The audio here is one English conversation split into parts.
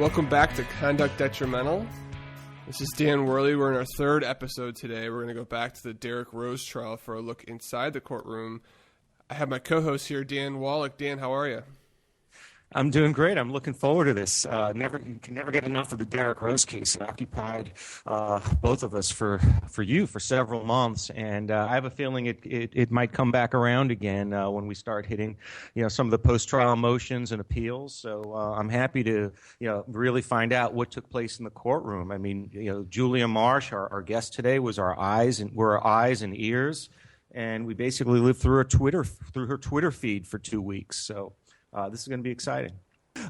Welcome back to Conduct Detrimental. This is Dan Worley. We're in our third episode today. We're going to go back to the Derrick Rose trial for a look inside the courtroom. I have my co-host here, Dan Wallach. Dan, how are you? I'm doing great. I'm looking forward to this. You can never get enough of the Derrick Rose case. It occupied both of us for several months, and I have a feeling it might come back around again when we start hitting, some of the post-trial motions and appeals. So I'm happy to, really find out what took place in the courtroom. I mean, Julia Marsh, our guest today, was our eyes and ears, and we basically lived through her Twitter feed for 2 weeks. So. This is going to be exciting.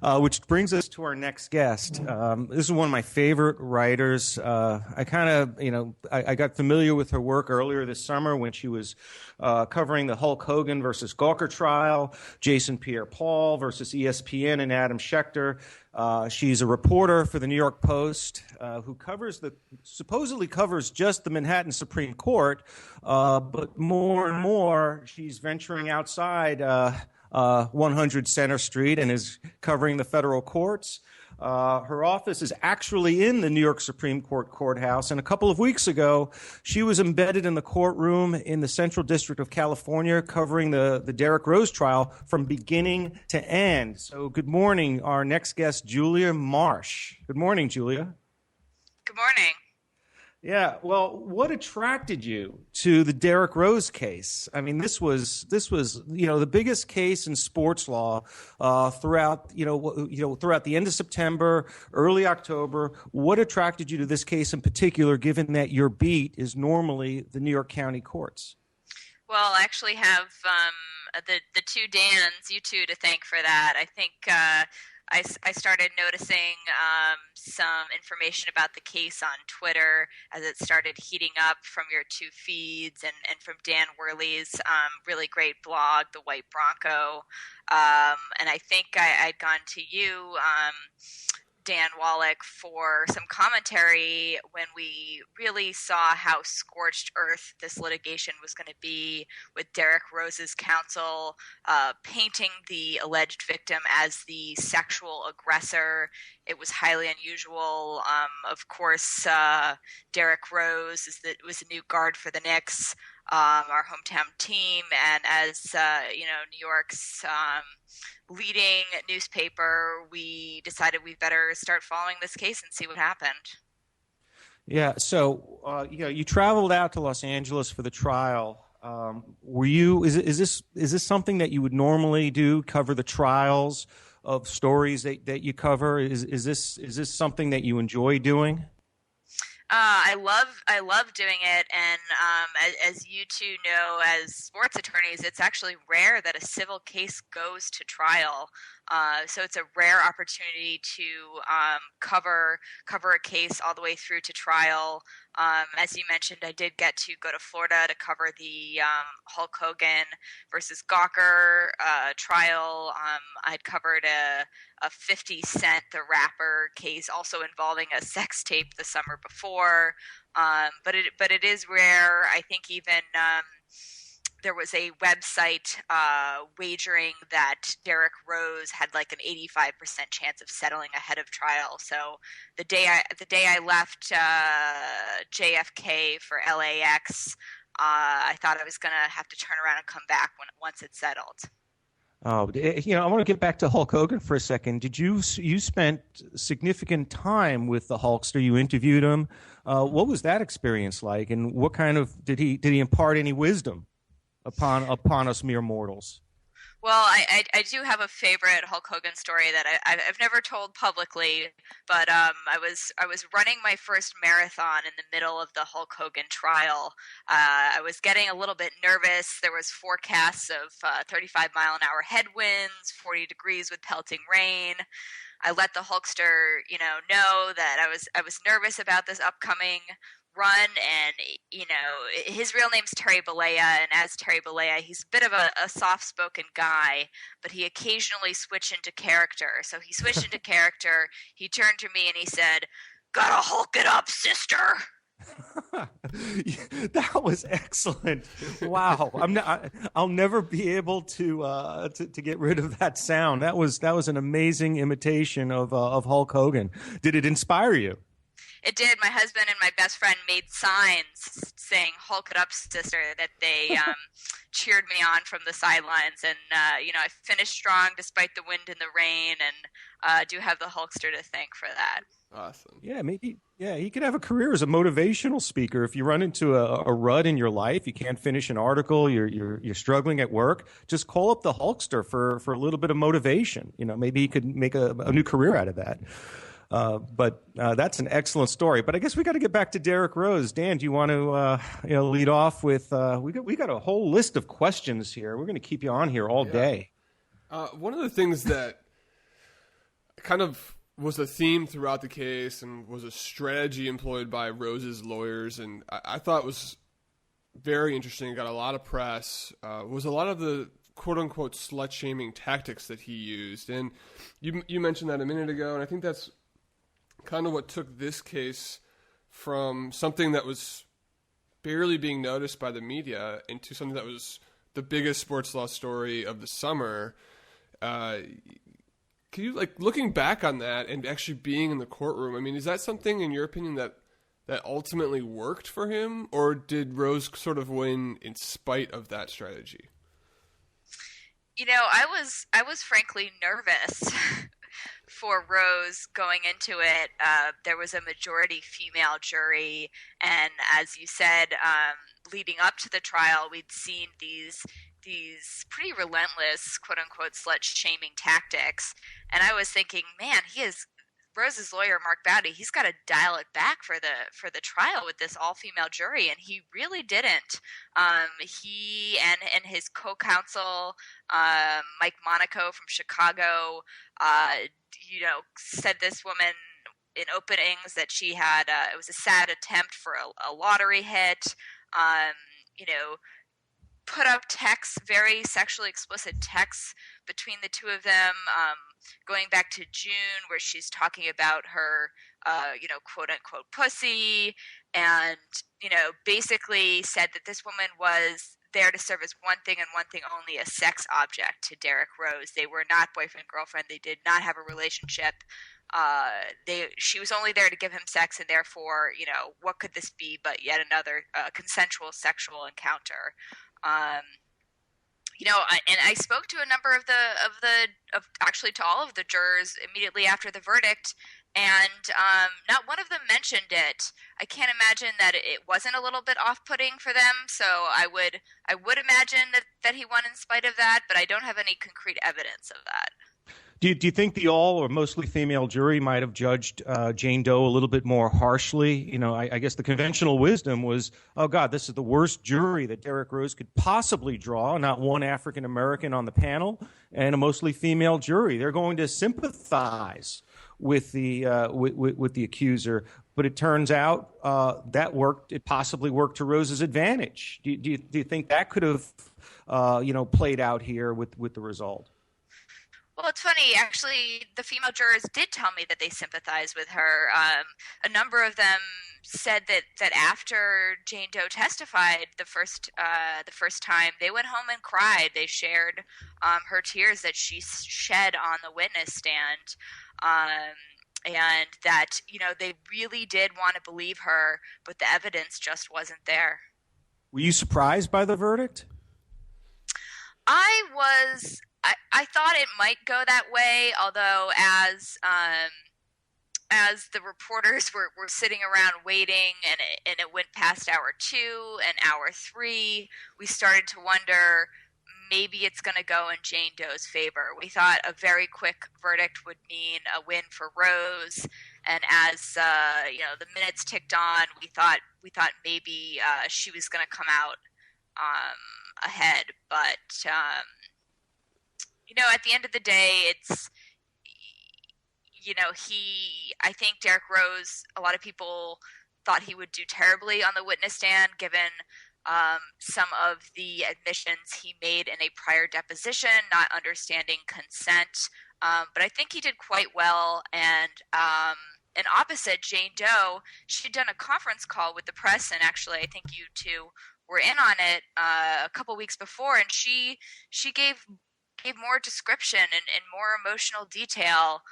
Which brings us to our next guest. This is one of my favorite writers. I got familiar with her work earlier this summer when she was covering the Hulk Hogan versus Gawker trial, Jason Pierre-Paul versus ESPN and Adam Schefter. She's a reporter for the New York Post who supposedly covers just the Manhattan Supreme Court, but more and more she's venturing outside 100 Center Street and is covering the federal courts. Her office is actually in the New York Supreme Court courthouse, and a couple of weeks ago, she was embedded in the courtroom in the Central District of California covering the Derrick Rose trial from beginning to end. So good morning, our next guest, Julia Marsh. Good morning, Julia. Good morning. Yeah, well, what attracted you to the Derrick Rose case? I mean, this was the biggest case in sports law throughout the end of September, early October. What attracted you to this case in particular, given that your beat is normally the New York County courts? Well, I actually have the two Dans, you two, to thank for that. I think I started noticing some information about the case on Twitter as it started heating up from your two feeds and from Dan Worley's really great blog, The White Bronco. And I think I'd gone to you, Dan Wallach, for some commentary when we really saw how scorched earth this litigation was going to be, with Derrick Rose's counsel painting the alleged victim as the sexual aggressor. It was highly unusual. Of course, Derrick Rose was a new guard for the Knicks, our hometown team, and as New York's leading newspaper, we decided we better start following this case and see what happened. Yeah, so you traveled out to Los Angeles for the trial. Is this something that you would normally do? Cover the trials of stories that you cover? Is this something that you enjoy doing? I love doing it, and as you two know, as sports attorneys, it's actually rare that a civil case goes to trial. So it's a rare opportunity to cover a case all the way through to trial. As you mentioned, I did get to go to Florida to cover the Hulk Hogan versus Gawker trial. I'd covered a 50 Cent, the rapper, case also involving a sex tape the summer before. But it is rare. I think even there was a website wagering that Derrick Rose had like an 85% chance of settling ahead of trial. So the day I left JFK for LAX, I thought I was going to have to turn around and come back once it settled. Oh, I want to get back to Hulk Hogan for a second. You spent significant time with the Hulkster? You interviewed him. What was that experience like, and what kind of did he impart any wisdom upon us mere mortals? Well, I do have a favorite Hulk Hogan story that I've never told publicly, but I was running my first marathon in the middle of the Hulk Hogan trial. I was getting a little bit nervous. There was forecasts of 35-mile-an-hour headwinds, 40 degrees with pelting rain. I let the Hulkster, know that I was nervous about this upcoming run, and his real name's Terry Bollea, and as Terry Bollea, he's a bit of a soft-spoken guy, but he occasionally switched into character. So he switched into character. He turned to me and he said, "Gotta Hulk it up, sister." That was excellent. Wow, I'll never be able to get rid of that sound. That was an amazing imitation of Hulk Hogan. Did it inspire you? It did. My husband and my best friend made signs saying "Hulk it up, sister," that they cheered me on from the sidelines. And I finished strong despite the wind and the rain, and do have the Hulkster to thank for that. Awesome. Yeah, maybe. Yeah, he could have a career as a motivational speaker. If you run into a rut in your life, you can't finish an article, you're struggling at work, just call up the Hulkster for a little bit of motivation. Maybe he could make a new career out of that. But that's an excellent story. But I guess we got to get back to Derrick Rose. Dan, do you want to lead off with? We got a whole list of questions here. We're going to keep you on here all day. One of the things that kind of was a theme throughout the case and was a strategy employed by Rose's lawyers, and I thought was very interesting. Got a lot of press. Was a lot of the quote-unquote slut-shaming tactics that he used. And you mentioned that a minute ago, and I think that's kind of what took this case from something that was barely being noticed by the media into something that was the biggest sports law story of the summer. Can you, looking back on that and actually being in the courtroom, I mean, is that something, in your opinion, that ultimately worked for him, or did Rose sort of win in spite of that strategy? I was frankly nervous for Rose going into it. There was a majority female jury, and as you said, leading up to the trial, we'd seen these pretty relentless, quote-unquote, slut-shaming tactics. And I was thinking, man, Rose's lawyer, Mark Bowdy, he's got to dial it back for the trial with this all-female jury, and he really didn't. He and his co-counsel, Mike Monaco from Chicago, said this woman in openings that she had, it was a sad attempt for a lottery hit, put up texts, very sexually explicit texts between the two of them, going back to June, where she's talking about her, quote unquote pussy, and, basically said that this woman was there to serve as one thing and one thing only, a sex object to Derrick Rose. They were not boyfriend, girlfriend. They did not have a relationship. She was only there to give him sex, and therefore, what could this be but yet another consensual sexual encounter? And I spoke to a number of actually to all of the jurors immediately after the verdict, and not one of them mentioned it. I can't imagine that it wasn't a little bit off-putting for them. So I would imagine that he won in spite of that, but I don't have any concrete evidence of that. Do you think the all or mostly female jury might have judged Jane Doe a little bit more harshly? I guess the conventional wisdom was, oh, God, this is the worst jury that Derrick Rose could possibly draw, not one African-American on the panel, and a mostly female jury. They're going to sympathize with the accuser. But it turns out that worked. It possibly worked to Rose's advantage. Do you think that could have played out here with the result? Well, it's funny. Actually, the female jurors did tell me that they sympathized with her. A number of them said that after Jane Doe testified the first time, they went home and cried. They shared her tears that she shed on the witness stand, and that they really did want to believe her, but the evidence just wasn't there. Were you surprised by the verdict? I was. I thought it might go that way, although as the reporters were sitting around waiting and it went past hour 2 and hour 3, we started to wonder maybe it's going to go in Jane Doe's favor. We thought a very quick verdict would mean a win for Rose, and as the minutes ticked on, we thought maybe she was going to come out ahead, but at the end of the day, it's, I think Derrick Rose, a lot of people thought he would do terribly on the witness stand, given some of the admissions he made in a prior deposition, not understanding consent. But I think he did quite well, and and opposite Jane Doe, she'd done a conference call with the press, and actually, I think you two were in on it a couple weeks before, and she gave more description and more emotional detail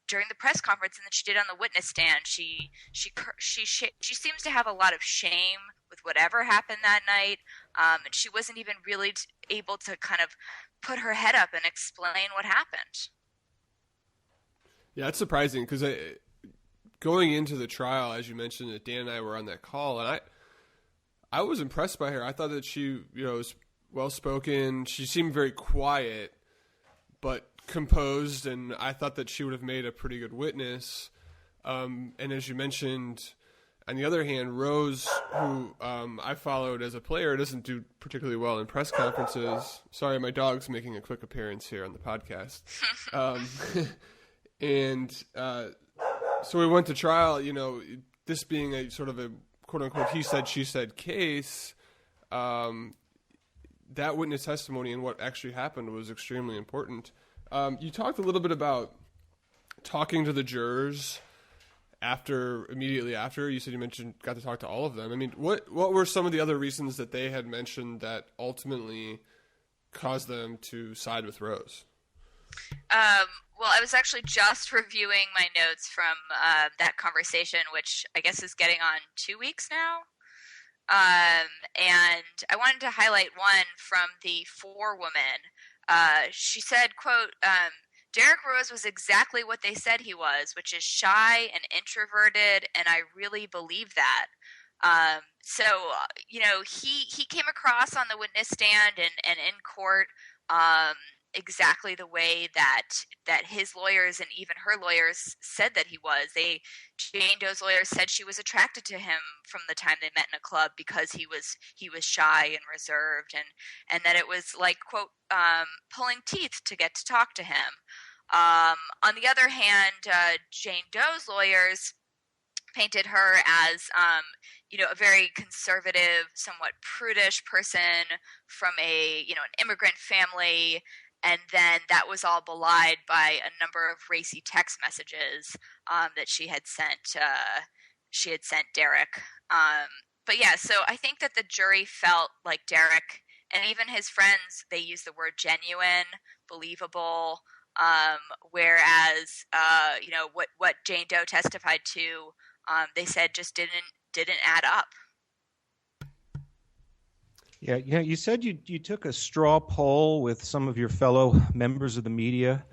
during the press conference than she did on the witness stand. She seems to have a lot of shame with whatever happened that night, and she wasn't even really able to kind of put her head up and explain what happened. Yeah, it's surprising because going into the trial, as you mentioned, that Dan and I were on that call, and I was impressed by her. I thought that she, was well spoken. She seemed very quiet, but composed, and I thought that she would have made a pretty good witness. And as you mentioned, on the other hand, Rose, who I followed as a player, doesn't do particularly well in press conferences. Sorry, my dog's making a quick appearance here on the podcast. So we went to trial, this being a sort of a quote-unquote he said, she said case. That witness testimony and what actually happened was extremely important. You talked a little bit about talking to the jurors immediately after. You said you got to talk to all of them. I mean, what were some of the other reasons that they had mentioned that ultimately caused them to side with Rose? Well, I was actually just reviewing my notes from that conversation, which I guess is getting on 2 weeks now. And I wanted to highlight one from the forewoman. She said, quote, Derek Rose was exactly what they said he was, which is shy and introverted, and I really believe that. He came across on the witness stand and in court exactly the way that his lawyers and even her lawyers said that he was. Jane Doe's lawyers said she was attracted to him from the time they met in a club because he was shy and reserved, and that it was like, quote, pulling teeth to get to talk to him. On the other hand, Jane Doe's lawyers painted her as a very conservative, somewhat prudish person from an immigrant family. And then that was all belied by a number of racy text messages that she had sent Derek. But yeah, so I think that the jury felt like Derek and even his friends, they used the word genuine, believable, whereas what Jane Doe testified to, they said just didn't add up. Yeah, you said you took a straw poll with some of your fellow members of the media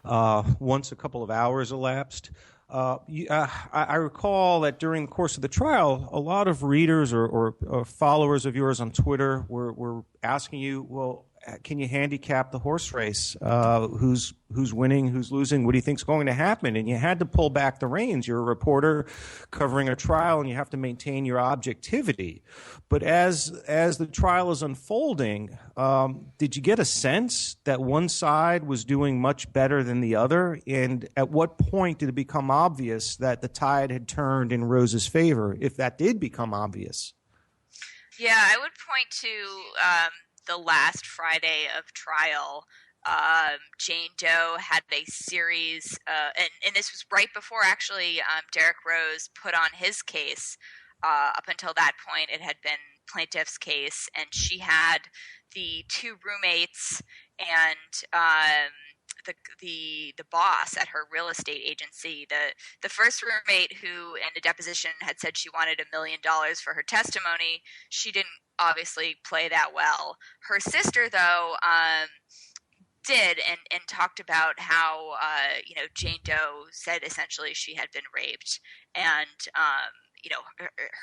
once a couple of hours elapsed. I recall that during the course of the trial, a lot of readers or followers of yours on Twitter were asking you, well, can you handicap the horse race? Who's winning? Who's losing? What do you think's going to happen? And you had to pull back the reins. You're a reporter covering a trial, and you have to maintain your objectivity. But as the trial is unfolding, did you get a sense that one side was doing much better than the other? And at what point did it become obvious that the tide had turned in Rose's favor, if that did become obvious? Yeah, I would point to the last Friday of trial. Jane Doe had a series, and this was right before actually Derek Rose put on his case. Up until that point, it had been plaintiff's case, and she had the two roommates and the boss at her real estate agency. The first roommate, who in a deposition had said she wanted $1 million for her testimony, she didn't obviously play that well. Her sister, though, did and talked about how Jane Doe said essentially she had been raped, and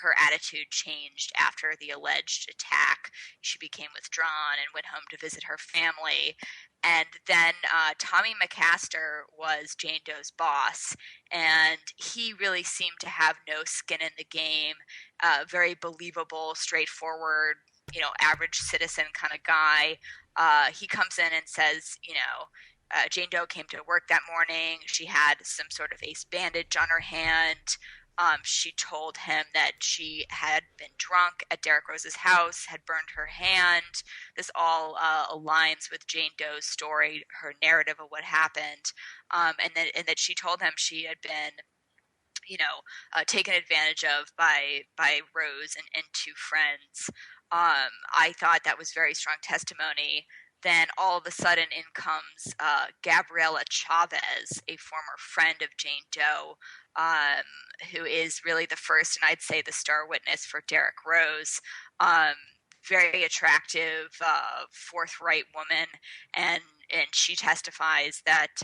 her attitude changed after the alleged attack. She became withdrawn and went home to visit her family. And then Tommy McCaster was Jane Doe's boss, and he really seemed to have no skin in the game. Very believable, straightforward, average citizen kind of guy. He comes in and says, Jane Doe came to work that morning. She had some sort of ace bandage on her hand. She told him that she had been drunk at Derek Rose's house, had burned her hand. This all aligns with Jane Doe's story, her narrative of what happened, and that she told him she had been taken advantage of by Rose and two friends. I thought that was very strong testimony. Then all of a sudden in comes Gabriela Chavez, a former friend of Jane Doe, who is really the first, and I'd say the star witness for Derek Rose. Very attractive, forthright woman, and she testifies that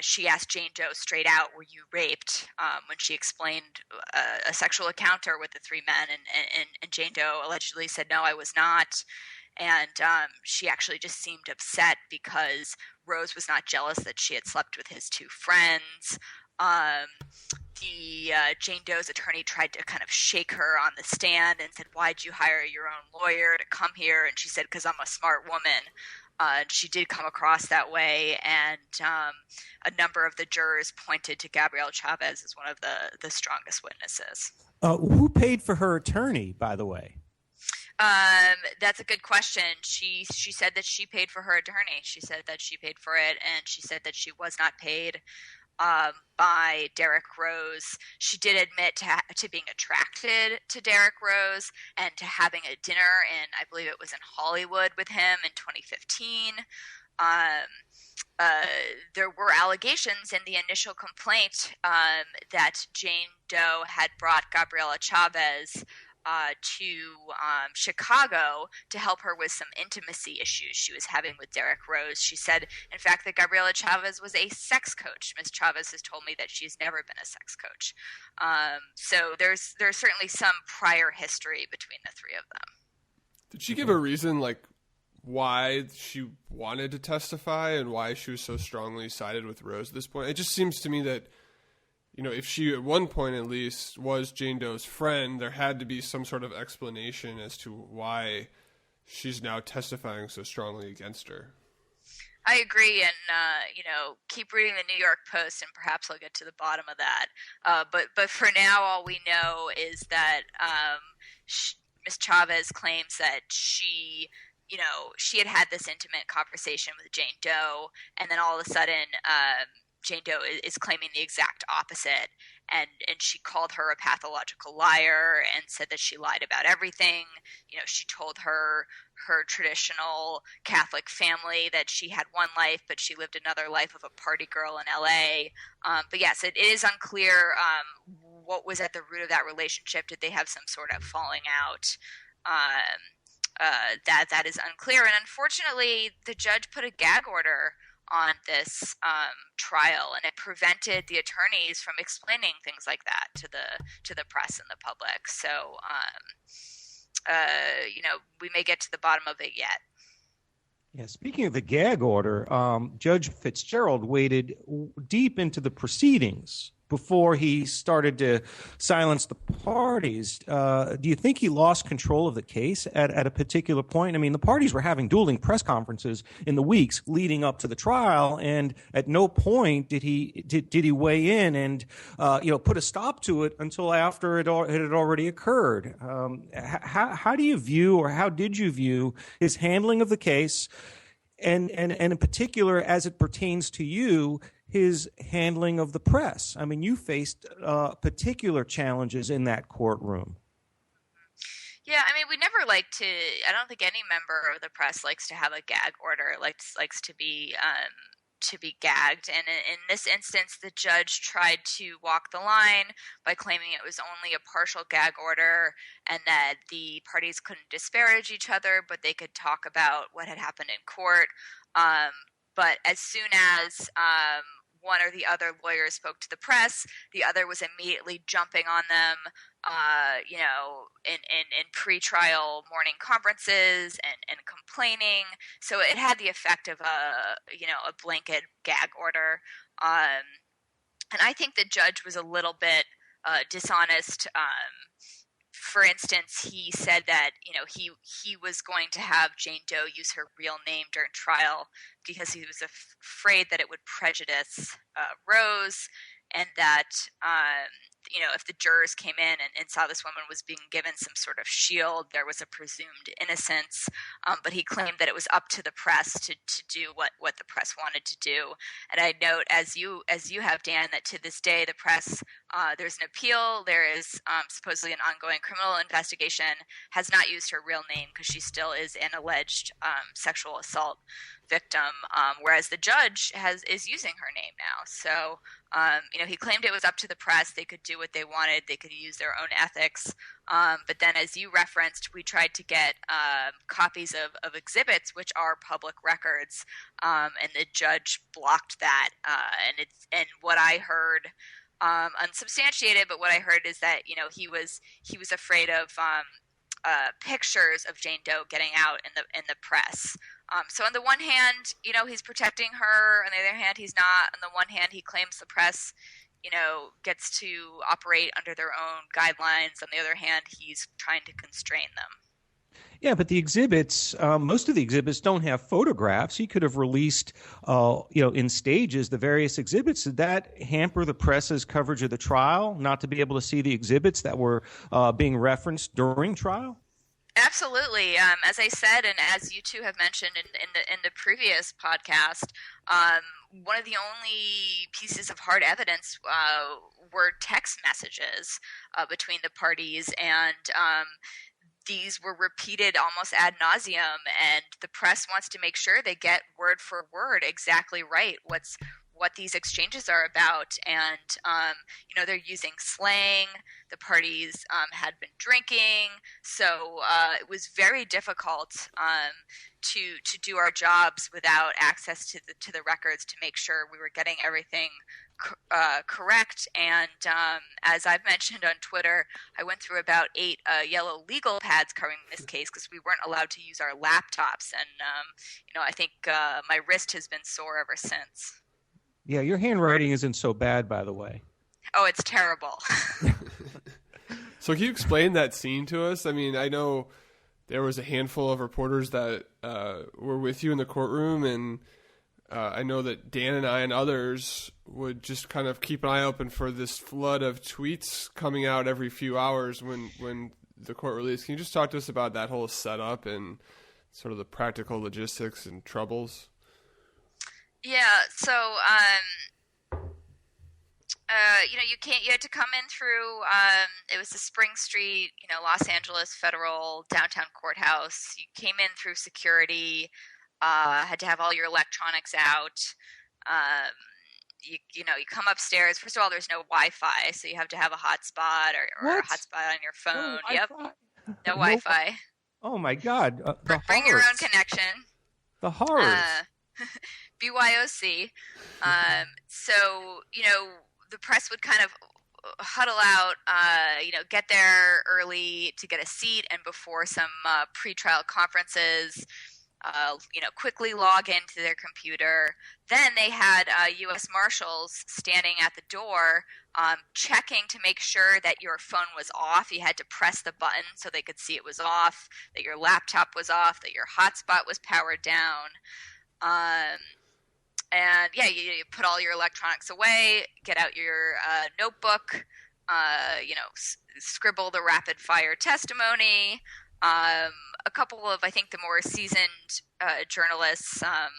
she asked Jane Doe straight out, "Were you raped?" When she explained a sexual encounter with the three men, and Jane Doe allegedly said, "No, I was not." And she actually just seemed upset because Rose was not jealous that she had slept with his two friends. Jane Doe's attorney tried to kind of shake her on the stand and said, "Why'd you hire your own lawyer to come here?" And she said, "Because I'm a smart woman." She did come across that way, and a number of the jurors pointed to Gabrielle Chavez as one of the strongest witnesses. Who paid for her attorney, by the way? That's a good question. She said that she paid for her attorney. She said that she paid for it, and she said that she was not paid by Derek Rose. She did admit to being attracted to Derek Rose and to having a dinner in, I believe it was in Hollywood, with him in 2015. There were allegations in the initial complaint that Jane Doe had brought Gabriela Chavez to Chicago to help her with some intimacy issues she was having with Derek Rose. She said, in fact, that Gabriela Chavez was a sex coach. Ms. Chavez has told me that she's never been a sex coach. So there's certainly some prior history between the three of them. Did she give a reason, like, why she wanted to testify and why she was so strongly sided with Rose at this point? It just seems to me that, if she at one point at least was Jane Doe's friend, there had to be some sort of explanation as to why she's now testifying so strongly against her. I agree, and keep reading the New York Post, and perhaps I'll get to the bottom of that. But for now, all we know is that Ms. Chavez claims that she had this intimate conversation with Jane Doe, and then all of a sudden, Jane Doe is claiming the exact opposite, and she called her a pathological liar and said that she lied about everything. She told her traditional Catholic family that she had one life, but she lived another life of a party girl in LA. But yes, it is unclear what was at the root of that relationship. Did they have some sort of falling out? That is unclear, and unfortunately, the judge put a gag order on this trial, and it prevented the attorneys from explaining things like that to the press and the public. So, we may get to the bottom of it yet. Yeah, speaking of the gag order, Judge Fitzgerald waded deep into the proceedings before he started to silence the parties. Do you think he lost control of the case at a particular point? I mean, the parties were having dueling press conferences in the weeks leading up to the trial, and at no point did he weigh in and put a stop to it until after it had already occurred. How do you view, or how did you view, his handling of the case, and in particular as it pertains to you, his handling of the press? I mean, you faced particular challenges in that courtroom. Yeah, I mean, we never I don't think any member of the press likes to have a gag order, likes to be gagged. And in this instance, the judge tried to walk the line by claiming it was only a partial gag order and that the parties couldn't disparage each other, but they could talk about what had happened in court. But as soon as one or the other lawyer spoke to the press, the other was immediately jumping on them, in pre-trial morning conferences and complaining. So it had the effect of a blanket gag order. And I think the judge was a little bit dishonest. For instance, he said that he was going to have Jane Doe use her real name during trial because he was afraid that it would prejudice Rose, and that if the jurors came in and saw this woman was being given some sort of shield, there was a presumed innocence. But he claimed that it was up to the press to do what the press wanted to do. And I note, as you have, Dan, that to this day, the press, there's an appeal. There is supposedly an ongoing criminal investigation, has not used her real name because she still is an alleged sexual assault victim, whereas the judge is using her name now. So, he claimed it was up to the press. They could do what they wanted. They could use their own ethics. But then, as you referenced, we tried to get copies of exhibits, which are public records, and the judge blocked that. And what I heard, unsubstantiated, but what I heard is that he was afraid of pictures of Jane Doe getting out in the press. So on the one hand, he's protecting her. On the other hand, he's not. On the one hand, he claims the press, gets to operate under their own guidelines. On the other hand, he's trying to constrain them. Yeah, but the exhibits, most of the exhibits don't have photographs. He could have released, in stages, the various exhibits. Did that hamper the press's coverage of the trial, not to be able to see the exhibits that were being referenced during trial? Absolutely. As I said, and as you two have mentioned in the previous podcast, one of the only pieces of hard evidence were text messages between the parties, and these were repeated almost ad nauseum. And the press wants to make sure they get word for word exactly right what these exchanges are about. And, they're using slang. The parties had been drinking. So it was very difficult to do our jobs without access to the records to make sure we were getting everything correct. And as I've mentioned on Twitter, I went through about 8 yellow legal pads covering this case because we weren't allowed to use our laptops. And, I think my wrist has been sore ever since. Yeah, your handwriting isn't so bad, by the way. Oh, it's terrible. So can you explain that scene to us? I mean, I know there was a handful of reporters that were with you in the courtroom, and I know that Dan and I and others would just kind of keep an eye open for this flood of tweets coming out every few hours when the court released. Can you just talk to us about that whole setup and sort of the practical logistics and troubles? Yeah, so you had to come in through it was the Spring Street, Los Angeles Federal Downtown Courthouse. You came in through security, had to have all your electronics out. You come upstairs. First of all, there's no Wi-Fi, so you have to have a hotspot or a hotspot on your phone. No Yep, Wi-Fi? no Wi-Fi. Oh my God! Bring your own connection. The horrors. BYOC. So, the press would kind of huddle out, get there early to get a seat, and before some pre-trial conferences, quickly log into their computer. Then they had U.S. Marshals standing at the door, checking to make sure that your phone was off. You had to press the button so they could see it was off, that your laptop was off, that your hotspot was powered down. And yeah, you put all your electronics away, get out your notebook, scribble the rapid fire testimony. A couple of, I think, the more seasoned journalists, LA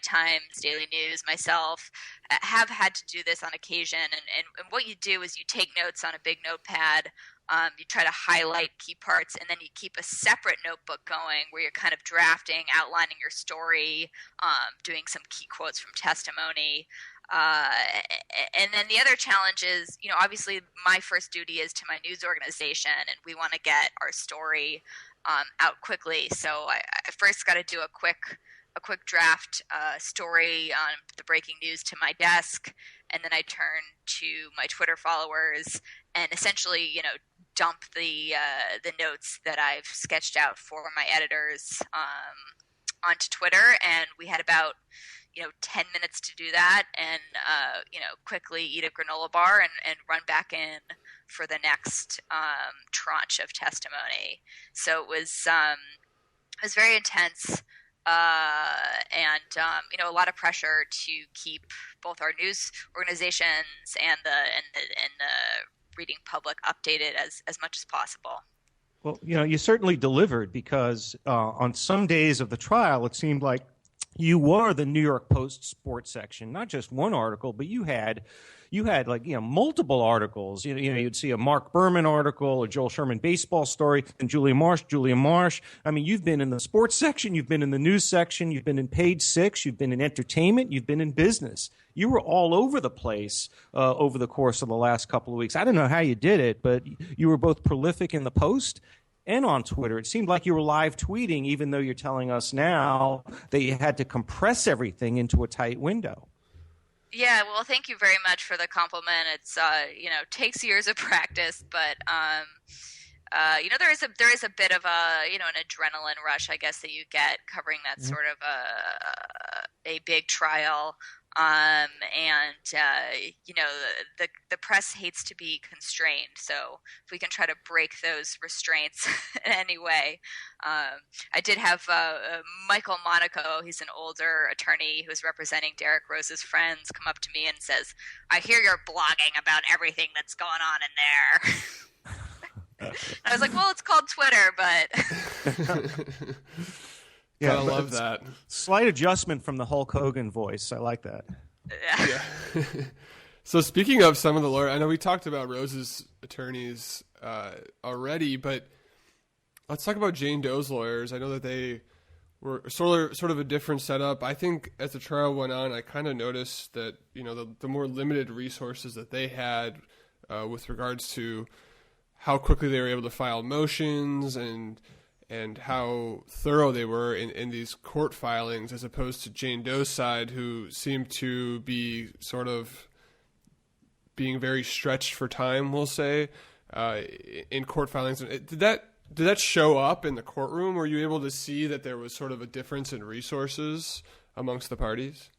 Times, Daily News, myself, have had to do this on occasion. And what you do is you take notes on a big notepad. You try to highlight key parts, and then you keep a separate notebook going where you're kind of drafting, outlining your story, doing some key quotes from testimony. And then the other challenge is, obviously my first duty is to my news organization, and we want to get our story out quickly. So I first got to do a quick draft story on the breaking news to my desk, and then I turn to my Twitter followers and essentially, dump the notes that I've sketched out for my editors onto Twitter. And we had about 10 minutes to do that, and quickly eat a granola bar and run back in for the next tranche of testimony. So it was very intense. and a lot of pressure to keep both our news organizations and the reading public updated as much as possible. Well, you certainly delivered, because on some days of the trial, it seemed like you were the New York Post sports section. Not just one article, but you had like multiple articles. You'd see a Mark Berman article, a Joel Sherman baseball story, and Julia Marsh. I mean, you've been in the sports section, you've been in the news section, you've been in Page Six, you've been in entertainment, you've been in business. You were all over the place over the course of the last couple of weeks. I don't know how you did it, but you were both prolific in the Post and on Twitter. It seemed like you were live tweeting, even though you're telling us now that you had to compress everything into a tight window. Yeah, well, thank you very much for the compliment. It's takes years of practice, but there is a bit of an adrenaline rush, I guess, that you get covering that sort of a big trial. The press hates to be constrained, so if we can try to break those restraints in any way. I did have Michael Monaco, he's an older attorney who's representing Derek Rose's friends, come up to me and says, "I hear you're blogging about everything that's going on in there." I was like, well, it's called Twitter, but... Yeah, I love that. Slight adjustment from the Hulk Hogan voice. I like that. Yeah. So speaking of some of the lawyers, I know we talked about Rose's attorneys already, but let's talk about Jane Doe's lawyers. I know that they were sort of a different setup. I think as the trial went on, I kind of noticed that the more limited resources that they had with regards to how quickly they were able to file motions and how thorough they were in these court filings, as opposed to Jane Doe's side, who seemed to be sort of being very stretched for time, we'll say, in court filings. Did that show up in the courtroom? Were you able to see that there was sort of a difference in resources amongst the parties?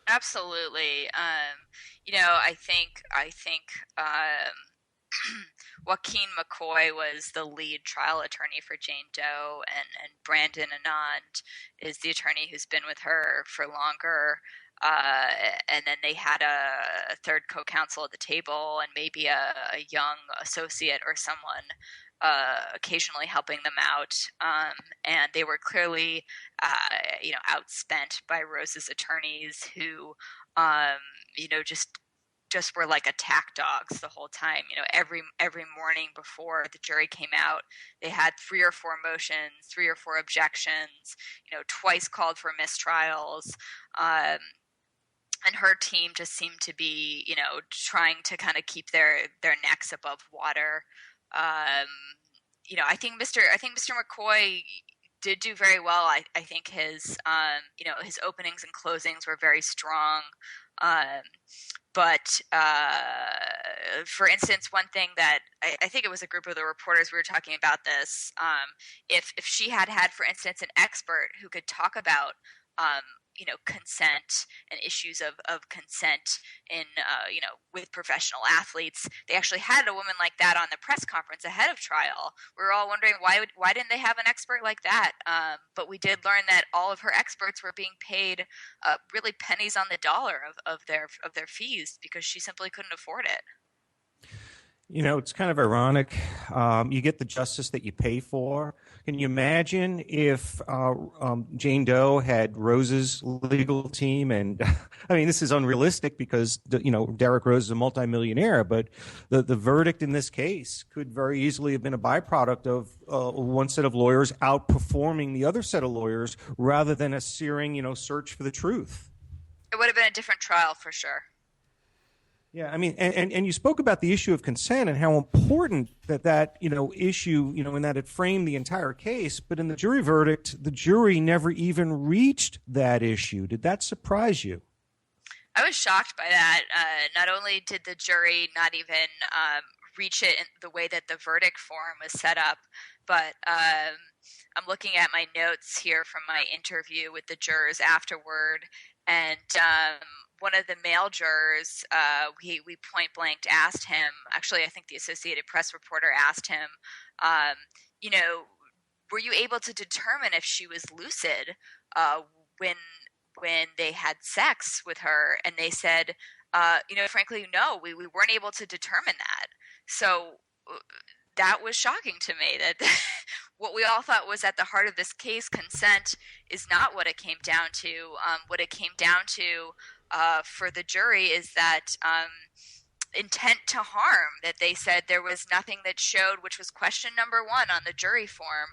Absolutely. I think Joaquin McCoy was the lead trial attorney for Jane Doe, and Brandon Anand is the attorney who's been with her for longer. And then they had a third co-counsel at the table, and maybe a young associate or someone occasionally helping them out. And they were clearly, outspent by Rose's attorneys, who, just were like attack dogs the whole time. Every morning before the jury came out, they had 3 or 4 motions, 3 or 4 objections, twice called for mistrials. And her team just seemed to be, trying to kind of keep their necks above water. I think Mr. McCoy did do very well. I think his openings and closings were very strong. But for instance, one thing that I think it was a group of the reporters, we were talking about this, if she had, for instance, an expert who could talk about consent and issues of consent in with professional athletes. They actually had a woman like that on the press conference ahead of trial. We were all wondering why didn't they have an expert like that? But we did learn that all of her experts were being paid really pennies on the dollar of their fees, because she simply couldn't afford it. It's kind of ironic. You get the justice that you pay for. Can you imagine if Jane Doe had Rose's legal team? And I mean, this is unrealistic because Derek Rose is a multimillionaire, but the verdict in this case could very easily have been a byproduct of one set of lawyers outperforming the other set of lawyers, rather than a searing search for the truth. It would have been a different trial for sure. Yeah, I mean, and you spoke about the issue of consent and how important that issue, and that it framed the entire case. But in the jury verdict, the jury never even reached that issue. Did that surprise you? I was shocked by that. Not only did the jury not even reach it in the way that the verdict form was set up, but I'm looking at my notes here from my interview with the jurors afterward, and one of the male jurors, we point blank asked him, actually I think the Associated Press reporter asked him, were you able to determine if she was lucid when they had sex with her, and they said, frankly, no, we weren't able to determine that. So that was shocking to me, that what we all thought was at the heart of this case, consent, is not what it came down to. What it came down to for the jury is that intent to harm, that they said there was nothing that showed, which was question number 1 on the jury form.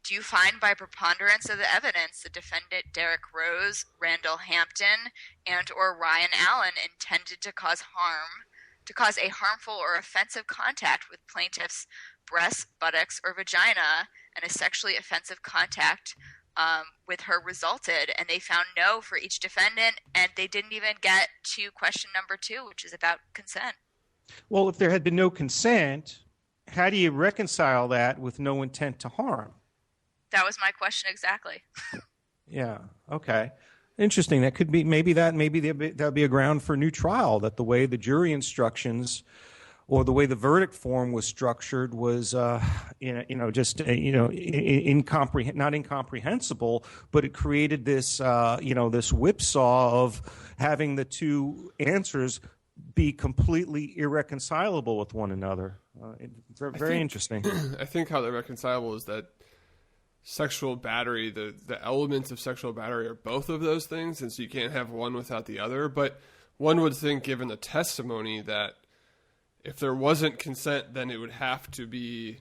Do you find by preponderance of the evidence the defendant Derek Rose, Randall Hampton, and or Ryan Allen intended to cause a harmful or offensive contact with plaintiff's breasts, buttocks, or vagina, and a sexually offensive contact with her resulted? And they found no for each defendant, and they didn't even get to question number 2, which is about consent. Well, if there had been no consent, how do you reconcile that with no intent to harm? That was my question exactly. Yeah. Okay. Interesting. That could be that'd be a ground for a new trial, that the way the jury instructions or the way the verdict form was structured was, not incomprehensible, but it created this, this whipsaw of having the two answers be completely irreconcilable with one another. Very interesting. I think how they're reconcilable is that sexual battery, the elements of sexual battery are both of those things, and so you can't have one without the other. But one would think, given the testimony, that if there wasn't consent, then it would have to be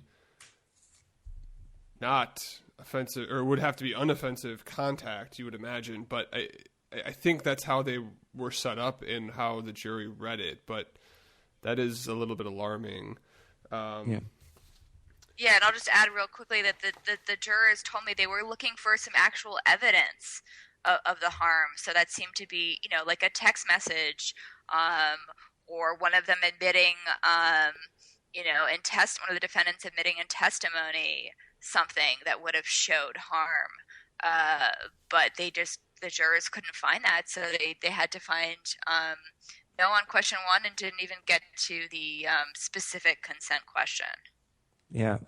not offensive, or would have to be unoffensive contact, you would imagine. But I think that's how they were set up and how the jury read it. But that is a little bit alarming. Yeah, and I'll just add real quickly that the jurors told me they were looking for some actual evidence of the harm. So that seemed to be, like a text message, or one of them admitting, one of the defendants admitting in testimony something that would have showed harm. But the jurors couldn't find that, so they had to find no on question 1 and didn't even get to the specific consent question. Yeah,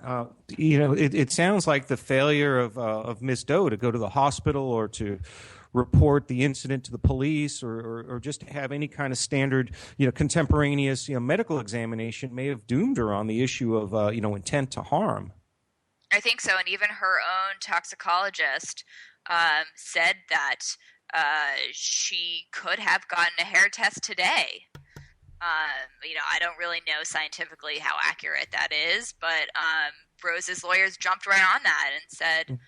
it sounds like the failure of Ms. Doe to go to the hospital or to report the incident to the police or just to have any kind of standard, contemporaneous, medical examination may have doomed her on the issue of, intent to harm. I think so, and even her own toxicologist said that she could have gotten a hair test today. I don't really know scientifically how accurate that is, but Rose's lawyers jumped right on that and said,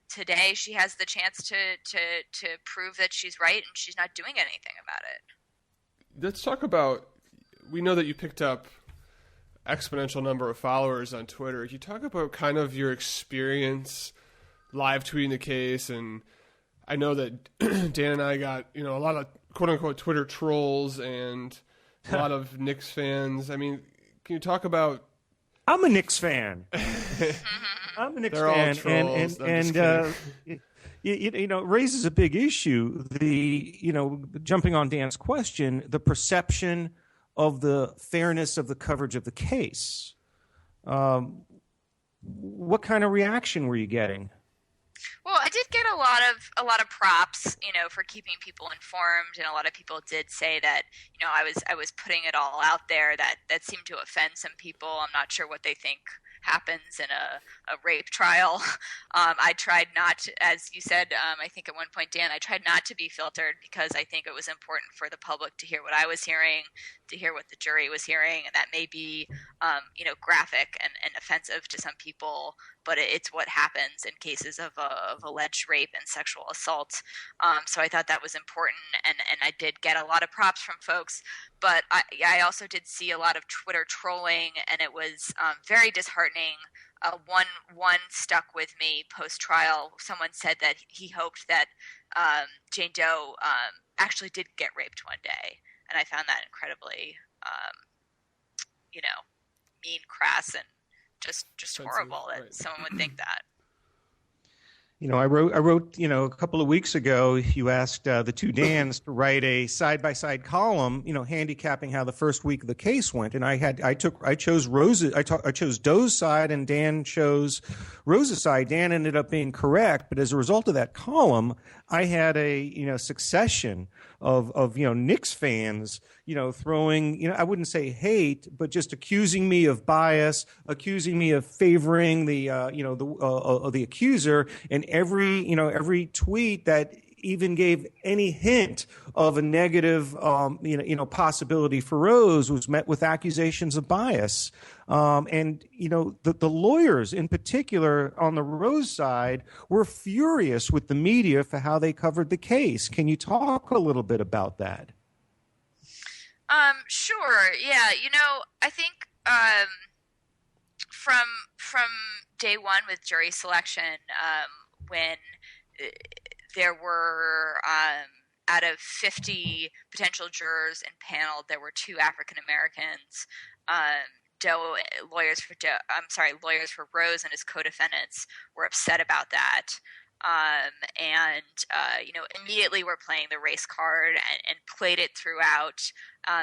today she has the chance to prove that she's right and she's not doing anything about it. Let's talk about, we know that you picked up exponential number of followers on Twitter. Can you talk about kind of your experience live tweeting the case? And I know that Dan and I got, a lot of quote unquote Twitter trolls and a lot of Knicks fans. I mean, can you talk about? I'm a Knicks fan. I'm a Knicks They're fan, all trolls. and it raises a big issue. Jumping on Dan's question, the perception of the fairness of the coverage of the case. What kind of reaction were you getting? Well, I did get a lot of props, for keeping people informed, and a lot of people did say that, I was putting it all out there. That seemed to offend some people. I'm not sure what they think happens in a rape trial. I tried not, as you said, I think at one point, Dan, I tried not to be filtered because I think it was important for the public to hear what I was hearing, to hear what the jury was hearing, and that may be, graphic and offensive to some people, but it's what happens in cases of alleged rape and sexual assault. So I thought that was important, and I did get a lot of props from folks, but I also did see a lot of Twitter trolling, and it was very disheartening. One stuck with me post-trial. Someone said that he hoped that Jane Doe actually did get raped one day, and I found that incredibly, mean, crass, and just horrible that someone would think that. I wrote, a couple of weeks ago, you asked the two Dans to write a side-by-side column, handicapping how the first week of the case went. And I chose Doe's side and Dan chose Rose's side. Dan ended up being correct, but as a result of that column, I had a, succession of Knicks fans, throwing, I wouldn't say hate, but just accusing me of bias, accusing me of favoring the accuser, and every tweet that even gave any hint of a negative, possibility for Rose was met with accusations of bias. The lawyers in particular on the Rose side were furious with the media for how they covered the case. Can you talk a little bit about that? Sure. Yeah. I think from day one with jury selection, when there were out of 50 potential jurors in panel, there were 2 African Americans. Lawyers for Rose and his co-defendants were upset about that. Immediately were playing the race card and played it throughout.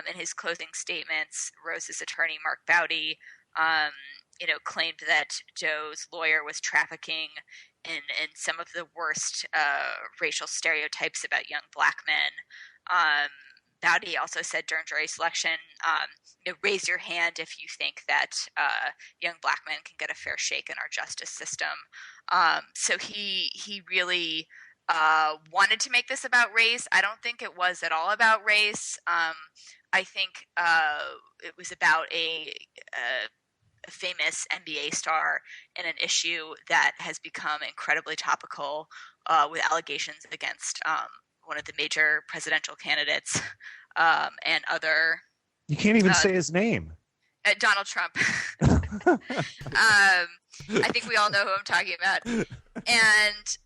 In his closing statements, Rose's attorney, Mark Bowdy, claimed that Doe's lawyer was trafficking in some of the worst racial stereotypes about young black men. Bowdy also said during jury selection, raise your hand if you think that young black men can get a fair shake in our justice system. So he really wanted to make this about race. I don't think it was at all about race. I think it was about a famous NBA star and an issue that has become incredibly topical with allegations against one of the major presidential candidates and other. You can't even say his name. Donald Trump. I think we all know who I'm talking about. And,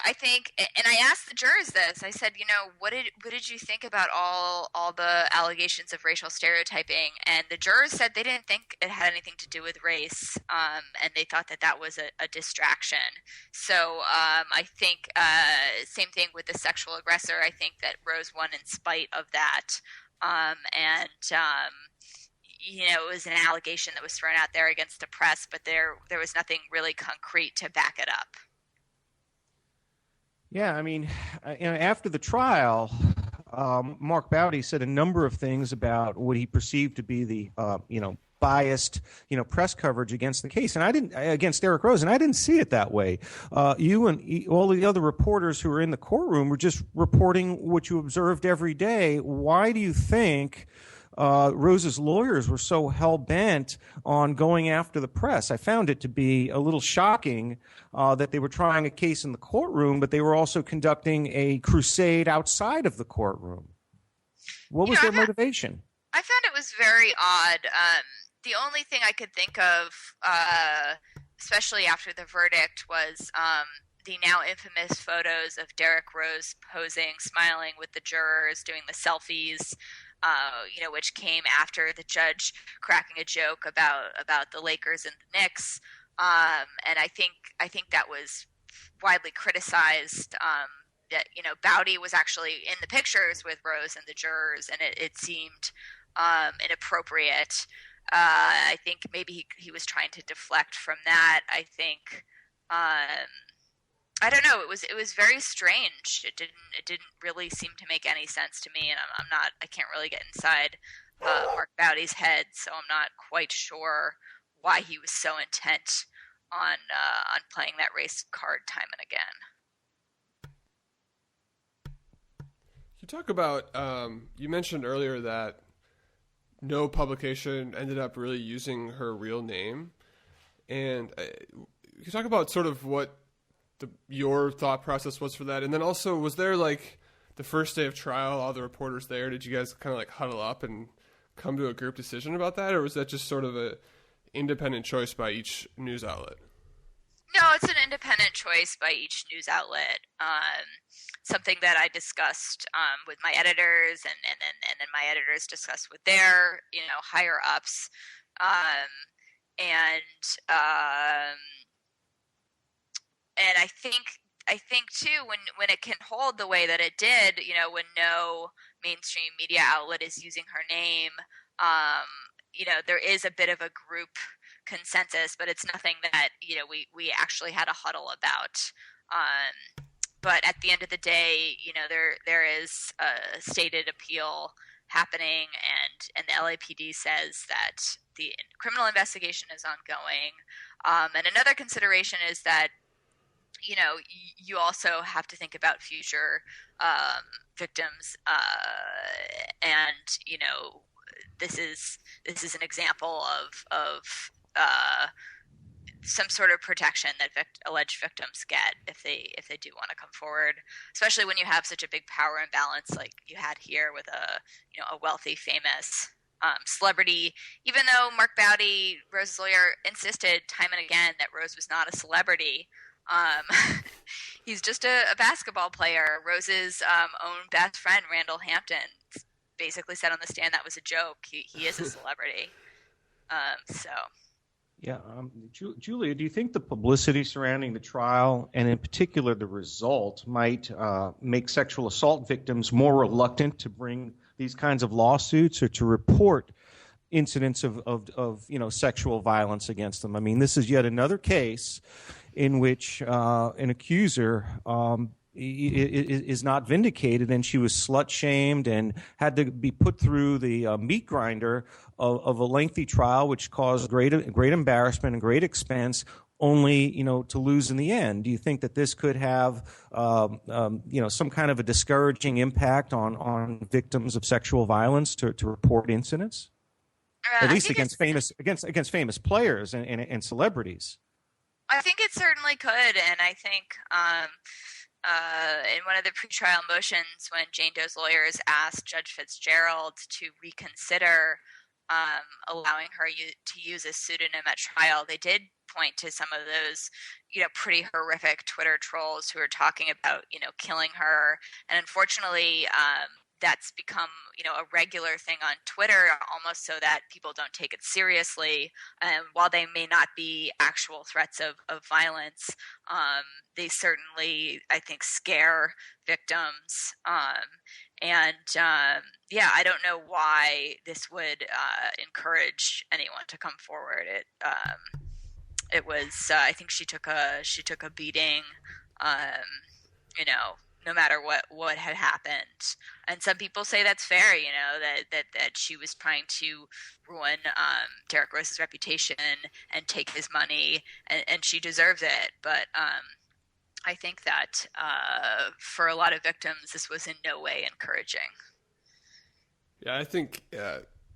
I think, and I asked the jurors this, I said, what did you think about all the allegations of racial stereotyping? And the jurors said they didn't think it had anything to do with race. And they thought that was a distraction. So I think same thing with the sexual aggressor. I think that Rose won in spite of that. It was an allegation that was thrown out there against the press, but there was nothing really concrete to back it up. Yeah, I mean, after the trial, Mark Bowdy said a number of things about what he perceived to be the, biased, press coverage against the case, and against Derrick Rose, and I didn't see it that way. You and all the other reporters who were in the courtroom were just reporting what you observed every day. Why do you think Rose's lawyers were so hell-bent on going after the press? I found it to be a little shocking that they were trying a case in the courtroom, but they were also conducting a crusade outside of the courtroom. What was their motivation? I found it was very odd. The only thing I could think of, especially after the verdict, was the now infamous photos of Derrick Rose posing, smiling with the jurors, doing the selfies, which came after the judge cracking a joke about the Lakers and the Knicks. And I think that was widely criticized. That Bowdy was actually in the pictures with Rose and the jurors, and it seemed inappropriate. I think maybe he was trying to deflect from that. I think I don't know. It was very strange. It didn't really seem to make any sense to me, and I can't really get inside Mark Bowdy's head, so I'm not quite sure why he was so intent on playing that race card time and again. You talk about you mentioned earlier that no publication ended up really using her real name, and you talk about sort of what your thought process was for that, and then also was there like the first day of trial, all the reporters there, did you guys kind of like huddle up and come to a group decision about that, or was that just sort of a independent choice by each news outlet? No, it's an independent choice by each news outlet. Something that I discussed with my editors, and then my editors discussed with their higher ups, and I think too, when it can hold the way that it did, you know, when no mainstream media outlet is using her name, you know, there is a bit of a group consensus, but it's nothing that, you know, we actually had a huddle about. But at the end of the day, you know, there is a stated appeal happening, and the LAPD says that the criminal investigation is ongoing. And another consideration is that, you know, you also have to think about future victims, and you know, this is an example of some sort of protection that alleged victims get if they do want to come forward, especially when you have such a big power imbalance like you had here with a wealthy, famous celebrity. Even though Mark Bowdy, Rose's lawyer, insisted time and again that Rose was not a celebrity. He's just a basketball player. Rose's own best friend, Randall Hampton, basically said on the stand that was a joke. He is a celebrity. Yeah, Julia, do you think the publicity surrounding the trial, and in particular the result, might make sexual assault victims more reluctant to bring these kinds of lawsuits or to report incidents of sexual violence against them? I mean, this is yet another case in which an accuser is not vindicated, and she was slut-shamed and had to be put through the meat grinder of a lengthy trial, which caused great embarrassment and great expense, only to lose in the end. Do you think that this could have some kind of a discouraging impact on victims of sexual violence to report incidents, at least against famous players and celebrities? I think it certainly could, and I think in one of the pretrial motions, when Jane Doe's lawyers asked Judge Fitzgerald to reconsider allowing her to use a pseudonym at trial, they did point to some of those, pretty horrific Twitter trolls who are talking about, killing her. And unfortunately, that's become, a regular thing on Twitter, almost so that people don't take it seriously. While they may not be actual threats of violence, they certainly, I think, scare victims. I don't know why this would encourage anyone to come forward. It was, I think she took a beating, no matter what had happened. And some people say that's fair, that she was trying to ruin Derek Rose's reputation and take his money, and she deserves it. But I think that for a lot of victims, this was in no way encouraging. Yeah, I think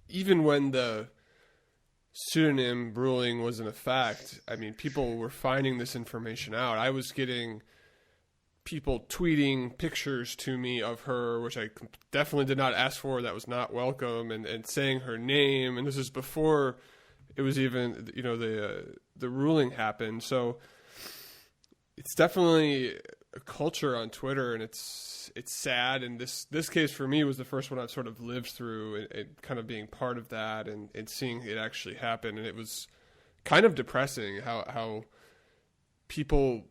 even when the pseudonym ruling was in effect, I mean, people were finding this information out. I was getting people tweeting pictures to me of her, which I definitely did not ask for. That was not welcome, and saying her name. And this is before it was even, the ruling happened. So it's definitely a culture on Twitter, and it's sad. And this case for me was the first one I've sort of lived through, and kind of being part of that and seeing it actually happen. And it was kind of depressing how people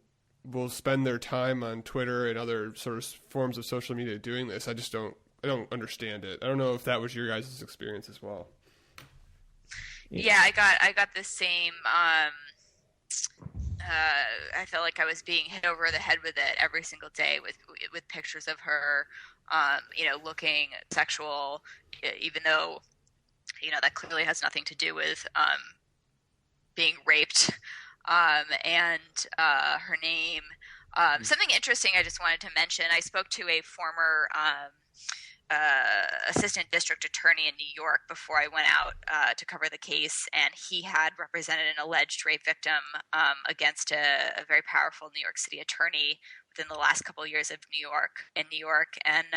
will spend their time on Twitter and other sort of forms of social media doing this. I don't understand it. I don't know if that was your guys' experience as well. Yeah, I got the same. I felt like I was being hit over the head with it every single day with pictures of her, looking sexual, even though, that clearly has nothing to do with being raped. And her name. Something interesting I just wanted to mention. I spoke to a former assistant district attorney in New York before I went out to cover the case, and he had represented an alleged rape victim against a very powerful New York City attorney within the last couple of years of New York. And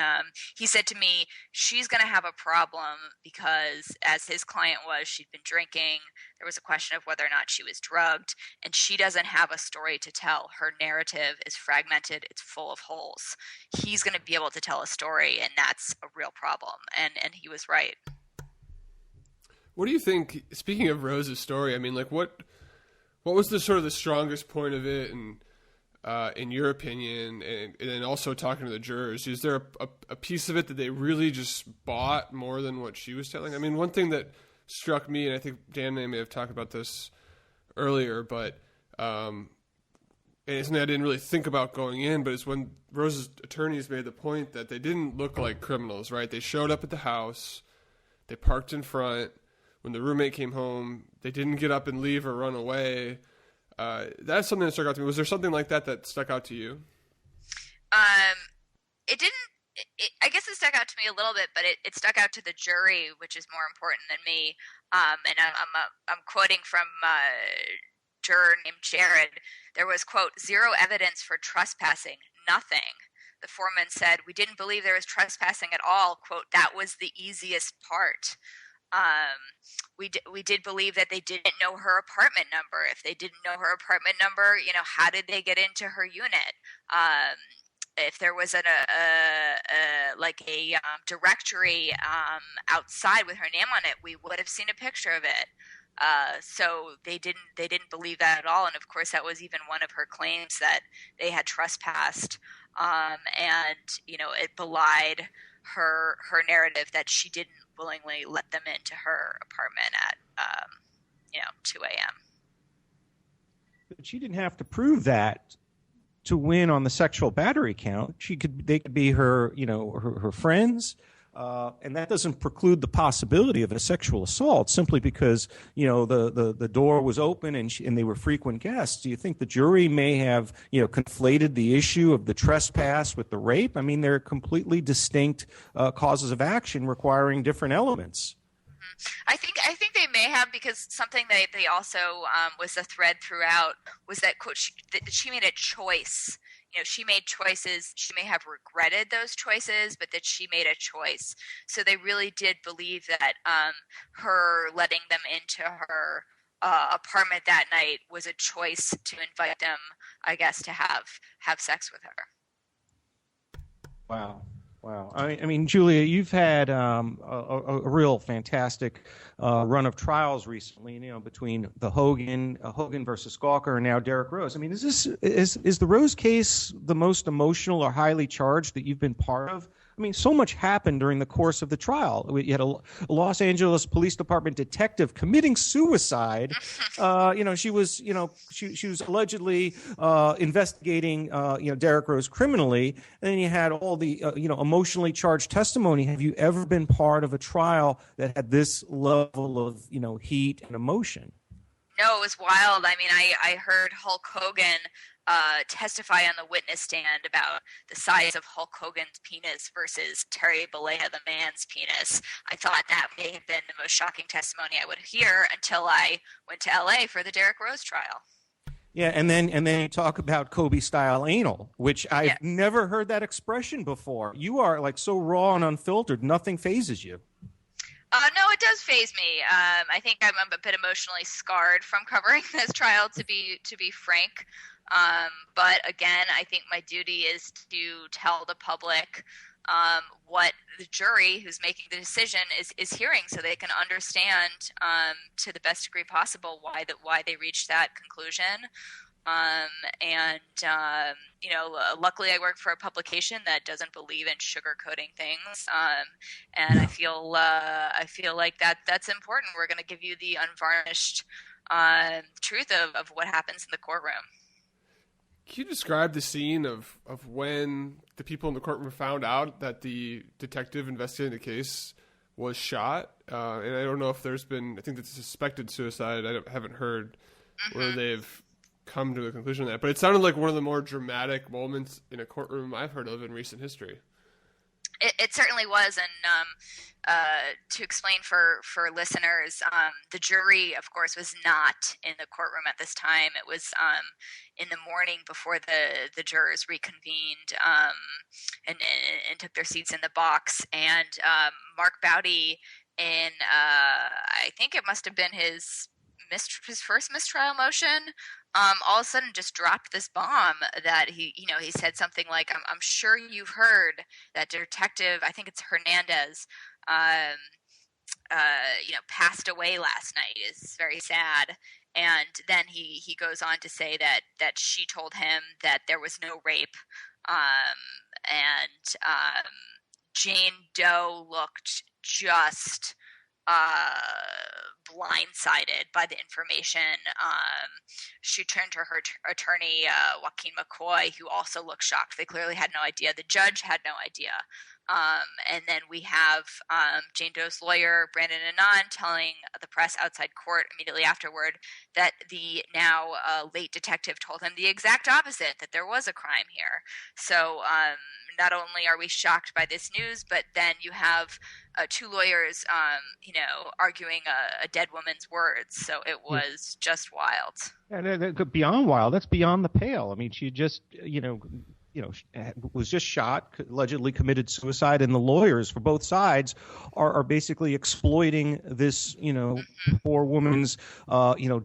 he said to me, she's going to have a problem because, as his client was, she'd been drinking. There was a question of whether or not she was drugged, and she doesn't have a story to tell. Her narrative is fragmented. It's full of holes. He's going to be able to tell a story, and that's a real problem. And he was right. What do you think, speaking of Rose's story, I mean, like what was the sort of the strongest point of it, and in your opinion, and then also talking to the jurors, is there a piece of it that they really just bought more than what she was telling? I mean, one thing that struck me, and I think Dan may have talked about this earlier, but and it's something I didn't really think about going in, but it's when Rose's attorneys made the point that they didn't look like criminals, right? They showed up at the house, they parked in front. When the roommate came home, they didn't get up and leave or run away. That's something that stuck out to me. Was there something like that stuck out to you? It didn't. I guess it stuck out to me a little bit, but it stuck out to the jury, which is more important than me. And I'm quoting from juror named Jared. There was, quote, "zero evidence for trespassing, nothing." The foreman said, "We didn't believe there was trespassing at all." Quote, "That was the easiest part." We did believe that they didn't know her apartment number. If they didn't know her apartment number, how did they get into her unit? If there was a directory outside with her name on it, we would have seen a picture of it. So they didn't believe that at all. And of course, that was even one of her claims, that they had trespassed. And it belied her narrative that she didn't willingly let them into her apartment at 2 a.m. But she didn't have to prove that to win on the sexual battery count. They could be her, her friends, and that doesn't preclude the possibility of a sexual assault simply because the door was open and they were frequent guests. Do you think the jury may have conflated the issue of the trespass with the rape? I mean, they're completely distinct causes of action requiring different elements. I think they may have, because something that they also was a thread throughout was that, quote, she made a choice. She made choices. She may have regretted those choices, but that she made a choice. So they really did believe that her letting them into her apartment that night was a choice to invite them, I guess, to have sex with her. Wow. I mean, Julia, you've had a real fantastic run of trials recently, between the Hogan versus Gawker, and now Derek Rose. I mean, is the Rose case the most emotional or highly charged that you've been part of? I mean, so much happened during the course of the trial. You had a Los Angeles Police Department detective committing suicide. She was allegedly investigating, Derek Rose criminally. And then you had all the, emotionally charged testimony. Have you ever been part of a trial that had this level of, heat and emotion? No, it was wild. I mean, I heard Hulk Hogan testify on the witness stand about the size of Hulk Hogan's penis versus Terry Bollea, the man's penis. I thought that may have been the most shocking testimony I would hear until I went to LA for the Derek Rose trial. Yeah, and then you talk about Kobe style anal, which I've never heard that expression before. You are like so raw and unfiltered, nothing phases you. No, it does faze me. I think I'm a bit emotionally scarred from covering this trial, to be frank. But again, I think my duty is to tell the public what the jury who's making the decision is hearing, so they can understand to the best degree possible why they reached that conclusion. Luckily I work for a publication that doesn't believe in sugarcoating things. And I feel like that's important. We're going to give you the unvarnished truth of what happens in the courtroom. Can you describe the scene of when the people in the courtroom found out that the detective investigating the case was shot? And I don't know if there's been, I think it's a suspected suicide. I haven't heard where they've come to a conclusion of that. But it sounded like one of the more dramatic moments in a courtroom I've heard of in recent history. It certainly was, and to explain for listeners, the jury, of course, was not in the courtroom at this time. It was in the morning before the jurors reconvened and took their seats in the box. And Mark Bowdy, I think it must have been his first mistrial motion, all of a sudden just dropped this bomb that he said something like, I'm sure you've heard that detective, I think it's Hernandez, passed away last night. Is very sad. And then he goes on to say that she told him that there was no rape, and Jane Doe looked just blindsided by the information. She turned to her attorney, Joaquin McCoy, who also looked shocked. They clearly had no idea. The judge had no idea. And then we have Jane Doe's lawyer, Brandon Anand, telling the press outside court immediately afterward that the now late detective told him the exact opposite, that there was a crime here. So not only are we shocked by this news, but then you have two lawyers, arguing a dead woman's words. So it was just wild. And beyond wild, that's beyond the pale. I mean, she just, was just shot, allegedly committed suicide, and the lawyers for both sides are basically exploiting this, poor woman's,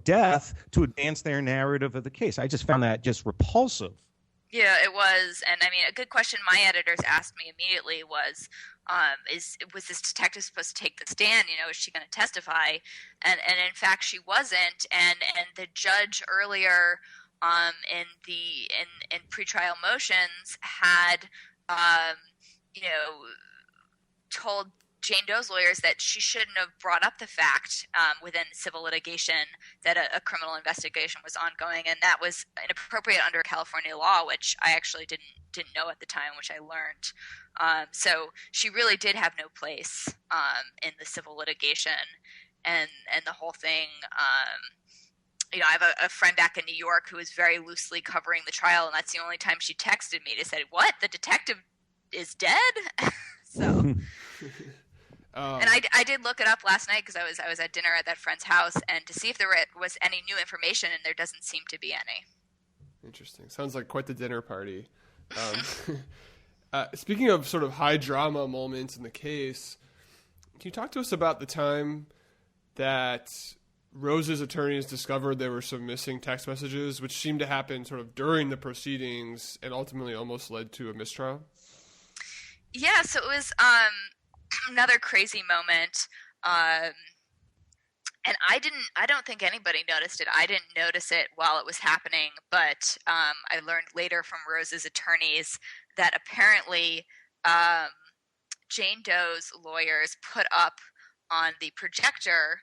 death to advance their narrative of the case. I just found that just repulsive. Yeah, it was. And I mean, a good question my editors asked me immediately was this detective supposed to take the stand? Is she going to testify? And in fact, she wasn't. And the judge earlier in pretrial motions had told Jane Doe's lawyers that she shouldn't have brought up the fact within civil litigation that a criminal investigation was ongoing, and that was inappropriate under California law, which I actually didn't know at the time, which I learned. So she really did have no place in the civil litigation, and the whole thing. I have a friend back in New York who is very loosely covering the trial, and that's the only time she texted me to say, "What? The detective is dead?" So. And I did look it up last night because I was at dinner at that friend's house, and to see if there was any new information, and there doesn't seem to be any. Interesting. Sounds like quite the dinner party. Speaking of sort of high drama moments in the case, can you talk to us about the time that Rose's attorneys discovered there were some missing text messages, which seemed to happen sort of during the proceedings and ultimately almost led to a mistrial? Yeah, so it was another crazy moment, and I don't think anybody noticed it. I didn't notice it while it was happening, but I learned later from Rose's attorneys that apparently Jane Doe's lawyers put up on the projector,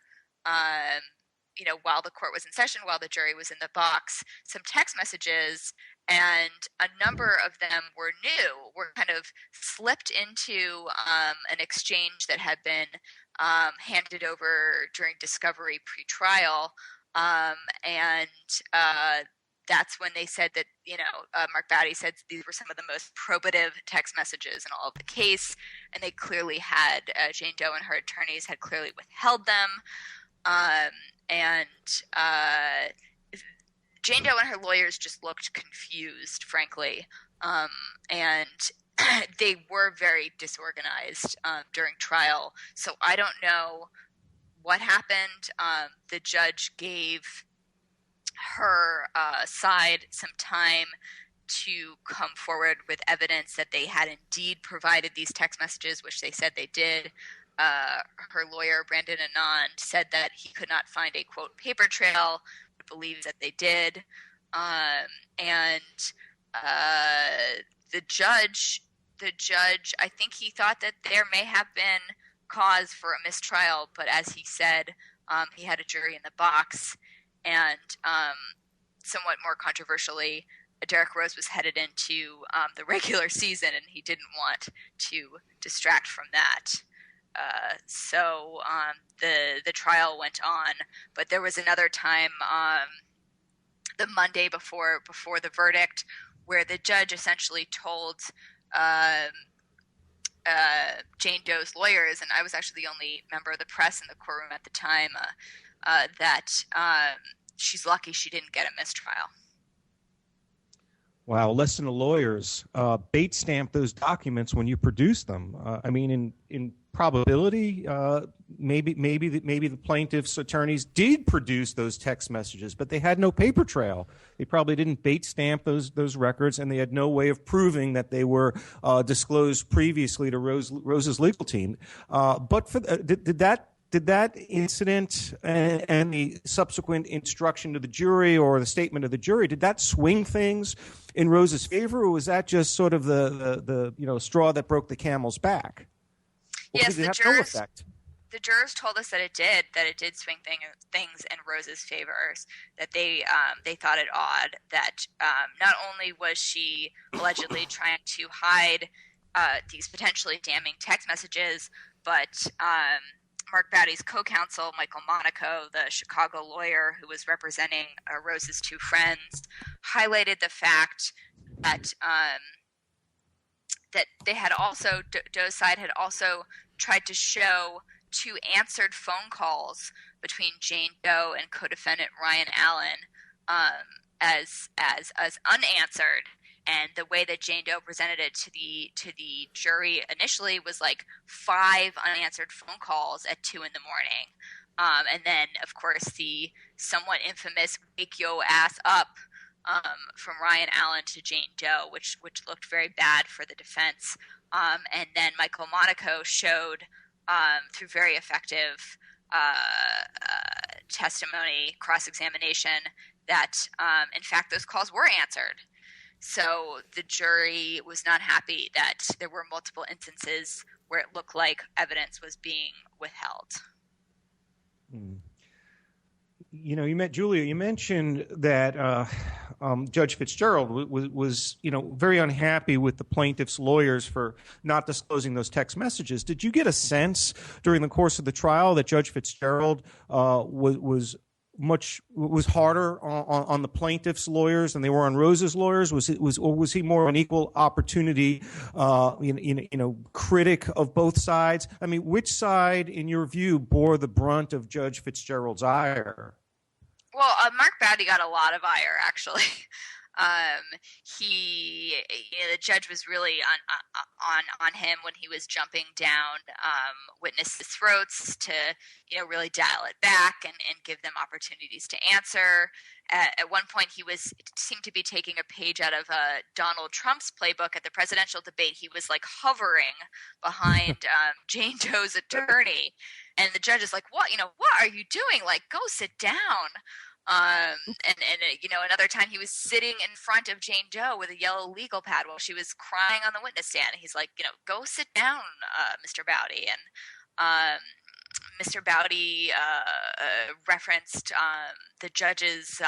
while the court was in session, while the jury was in the box, some text messages, and a number of them were kind of slipped into an exchange that had been handed over during discovery pre-trial, and that's when they said that, Mark Batty said these were some of the most probative text messages in all of the case, and they clearly had, Jane Doe and her attorneys had clearly withheld them, and Jane Doe and her lawyers just looked confused, frankly, and they were very disorganized during trial. So I don't know what happened. The judge gave her side some time to come forward with evidence that they had indeed provided these text messages, which they said they did. Her lawyer, Brandon Anand, said that he could not find a, quote, paper trail, but believes that they did. And the judge, I think he thought that there may have been cause for a mistrial, but as he said, he had a jury in the box. And somewhat more controversially, Derrick Rose was headed into the regular season, and he didn't want to distract from that. So the trial went on, but there was another time, the Monday before the verdict, where the judge essentially told Jane Doe's lawyers, and I was actually the only member of the press in the courtroom at the time, that she's lucky she didn't get a mistrial. Wow, listen to lawyers. Bait stamp those documents when you produce them. I mean, in probability, maybe the plaintiff's attorneys did produce those text messages, but they had no paper trail. They probably didn't bait stamp those records, and they had no way of proving that they were disclosed previously to Rose's legal team. But did did that incident and the subsequent instruction to the jury or the statement of the jury, did that swing things in Rose's favor, or was that just sort of the straw that broke the camel's back? Or Yes, did it have no effect? The jurors told us that it did swing things in Rose's favors, that they thought it odd that not only was she allegedly trying to hide these potentially damning text messages, but Mark Bowdy's co-counsel, Michael Monaco, the Chicago lawyer who was representing Rose's two friends, highlighted the fact that that they had also, Doe's side had also tried to show two answered phone calls between Jane Doe and co-defendant Ryan Allen as unanswered. And the way that Jane Doe presented it to the jury initially was like 5 unanswered phone calls at 2 a.m. And then, of course, the somewhat infamous "wake yo ass up" from Ryan Allen to Jane Doe, which looked very bad for the defense. And then Michael Monaco showed through very effective testimony, cross-examination, that in fact those calls were answered. So the jury was not happy that there were multiple instances where it looked like evidence was being withheld. You met Julia. You mentioned that Judge Fitzgerald was very unhappy with the plaintiff's lawyers for not disclosing those text messages. Did you get a sense during the course of the trial that Judge Fitzgerald was harder on the plaintiff's lawyers than they were on Rose's lawyers? Was he more an equal opportunity, critic of both sides? I mean, which side, in your view, bore the brunt of Judge Fitzgerald's ire? Well, Mark Bowdy got a lot of ire, actually. The judge was really on him when he was jumping down witnesses' throats to, really dial it back and give them opportunities to answer. At one point, seemed to be taking a page out of Donald Trump's playbook at the presidential debate. He was like hovering behind Jane Doe's attorney, and the judge is like, "What? What are you doing? Like, go sit down." Another time he was sitting in front of Jane Doe with a yellow legal pad while she was crying on the witness stand. And he's like, go sit down, Mr. Bowdy. And Mr. Bowdy referenced the judge's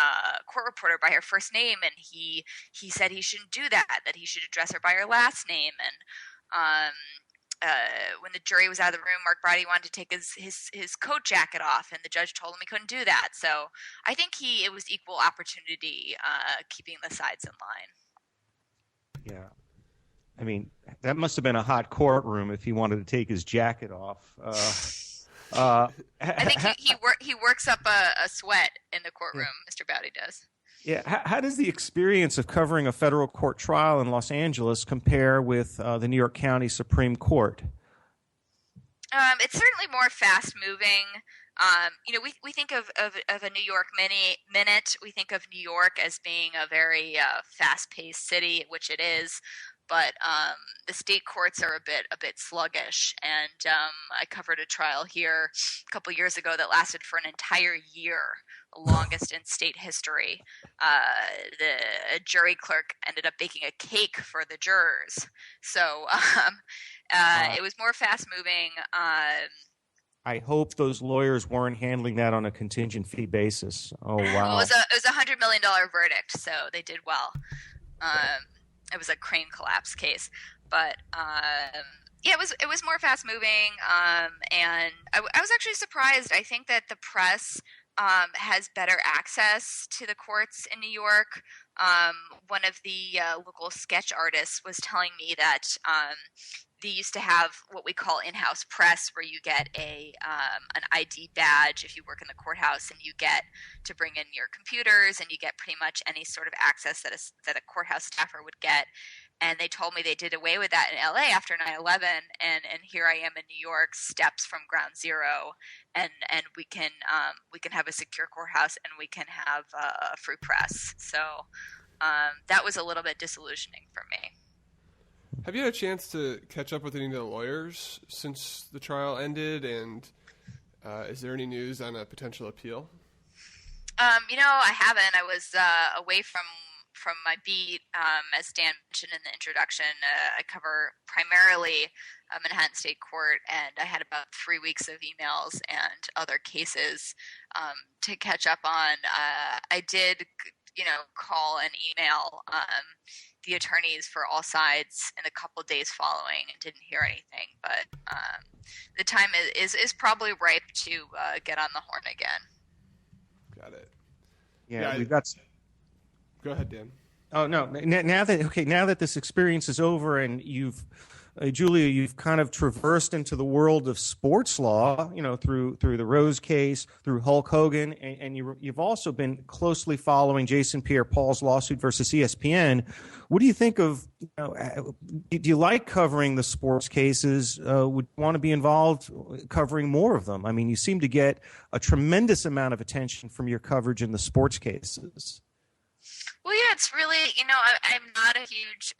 court reporter by her first name, and he said he shouldn't do that he should address her by her last name. And when the jury was out of the room, Mark Bowdy wanted to take his coat jacket off, and the judge told him he couldn't do that. So I think it was equal opportunity, keeping the sides in line. Yeah. I mean, that must have been a hot courtroom if he wanted to take his jacket off. I think he works up a sweat in the courtroom, Mr. Bowdy does. Yeah, how does the experience of covering a federal court trial in Los Angeles compare with the New York County Supreme Court? It's certainly more fast-moving. We think of a New York minute. We think of New York as being a very fast-paced city, which it is. But the state courts are a bit sluggish, and I covered a trial here a couple years ago that lasted for an entire year, the longest in state history. The jury clerk ended up baking a cake for the jurors, so it was more fast-moving. I hope those lawyers weren't handling that on a contingent fee basis. Oh wow! Well, it was a $100 million verdict, so they did well. It was a crane collapse case, but it was more fast moving, and I was actually surprised. I think that the press has better access to the courts in New York. One of the local sketch artists was telling me that they used to have what we call in-house press, where you get an ID badge if you work in the courthouse, and you get to bring in your computers, and you get pretty much any sort of access that a courthouse staffer would get. And they told me they did away with that in LA after 9/11, and here I am in New York, steps from ground zero, and we can have a secure courthouse, and we can have a free press. So that was a little bit disillusioning for me. Have you had a chance to catch up with any of the lawyers since the trial ended? And Is there any news on a potential appeal? I haven't. I was away from my beat, as Dan mentioned in the introduction. I cover primarily Manhattan State Court, and I had about 3 weeks of emails and other cases to catch up on. I did, call and email the attorneys for all sides in a couple of days following, and didn't hear anything. But the time is probably ripe to get on the horn again. Got it. Yeah, we've got. Go ahead, Dan. Oh no! Now that this experience is over, and Julia, you've kind of traversed into the world of sports law, through the Rose case, through Hulk Hogan, and you've also been closely following Jason Pierre-Paul's lawsuit versus ESPN. What do you think of? Do you like covering the sports cases? Would you want to be involved covering more of them? I mean, you seem to get a tremendous amount of attention from your coverage in the sports cases. Well, yeah, it's really, I'm not a huge